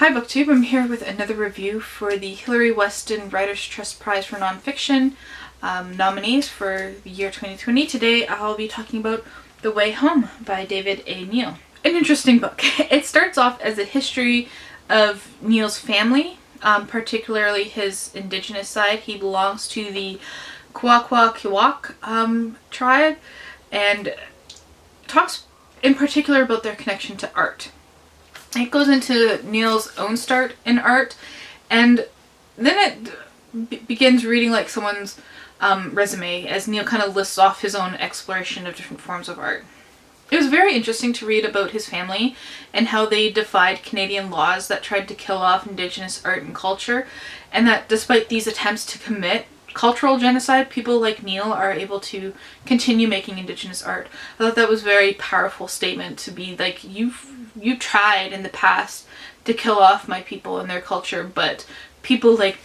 Hi BookTube, I'm here with another review for the Hilary Weston Writers' Trust Prize for Nonfiction nominees for the year 2020. Today I'll be talking about The Way Home by David A. Neal. An interesting book. It starts off as a history of Neal's family, particularly his indigenous side. He belongs to the Kwakwaka'wakw tribe, and talks in particular about their connection to art. It goes into Neal's own start in art, and then it begins reading like someone's resume as Neal kind of lists off his own exploration of different forms of art. It was very interesting to read about his family and how they defied Canadian laws that tried to kill off Indigenous art and culture, and that despite these attempts to commit cultural genocide, people like Neal are able to continue making Indigenous art. I thought that was a very powerful statement to be like, you tried in the past to kill off my people and their culture, but people like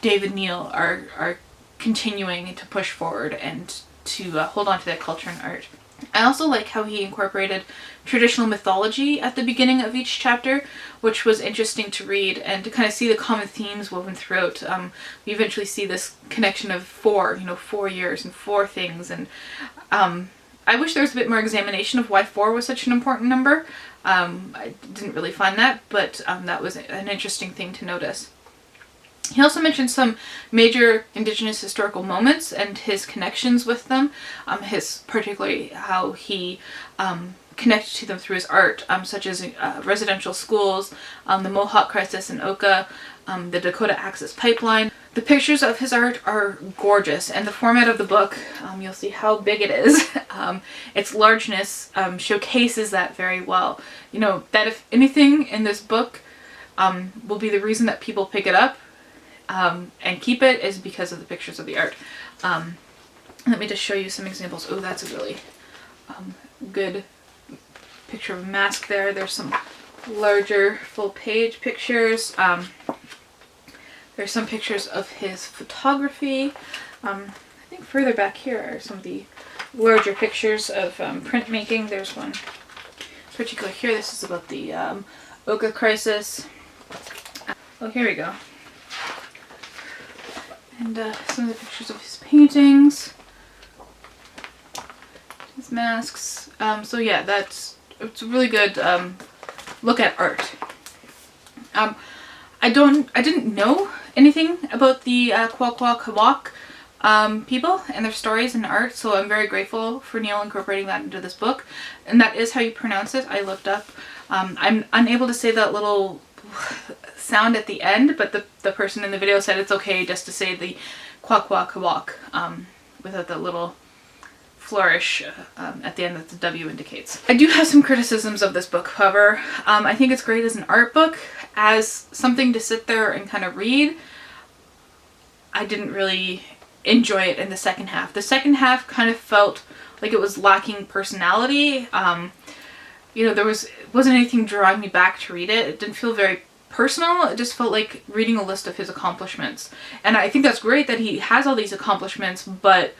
David Neal are continuing to push forward and to hold on to that culture and art. I also like how he incorporated traditional mythology at the beginning of each chapter, which was interesting to read and to kind of see the common themes woven throughout. We eventually see this connection of 4 years and 4 things, and I wish there was a bit more examination of why 4 was such an important number. I didn't really find that, but that was an interesting thing to notice. He also mentioned some major Indigenous historical moments and his connections with them, particularly how he connected to them through his art, such as residential schools, the Mohawk crisis in Oka, the Dakota Access Pipeline. The pictures of his art are gorgeous, and the format of the book, you'll see how big it is. Its largeness showcases that very well. You know, that if anything in this book will be the reason that people pick it up and keep it is because of the pictures of the art. Let me just show you some examples. Oh, that's a really good picture of a mask there. There's some larger full page pictures. There's some pictures of his photography. I think further back here are some of the larger pictures of printmaking. There's one particular here. This is about the Oka crisis. Oh, here we go. And some of the pictures of his paintings, his masks. So yeah, it's a really good look at art. I didn't know anything about the Kwakwaka'wakw people and their stories and art, so I'm very grateful for Neal incorporating that into this book. And that is how you pronounce it. I looked up. I'm unable to say that little sound at the end, but the person in the video said it's okay just to say the Kwakwaka'wakw without the little flourish at the end that the W indicates. I do have some criticisms of this book, however. I think it's great as an art book. As something to sit there and kind of read, I didn't really enjoy it in the second half. The second half kind of felt like it was lacking personality. You know, there wasn't anything drawing me back to read it. It didn't feel very personal. It just felt like reading a list of his accomplishments. And I think that's great that he has all these accomplishments, but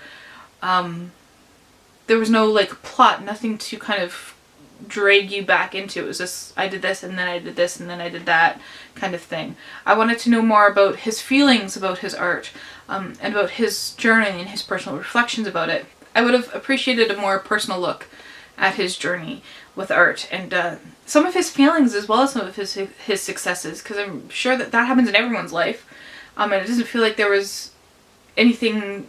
there was no like plot, nothing to kind of drag you back into. It was just, I did this and then I did this and then I did that kind of thing. I wanted to know more about his feelings about his art, and about his journey and his personal reflections about it. I would have appreciated a more personal look at his journey with art, and some of his feelings as well as some of his successes, because I'm sure that happens in everyone's life, and it doesn't feel like there was anything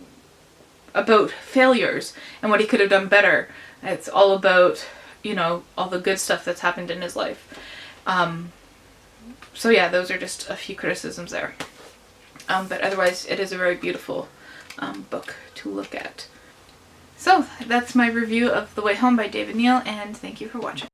about failures and what he could have done better. It's all about, you know, all the good stuff that's happened in his life. So yeah, those are just a few criticisms there. But otherwise it is a very beautiful book to look at. So that's my review of The Way Home by David Neal, and thank you for watching.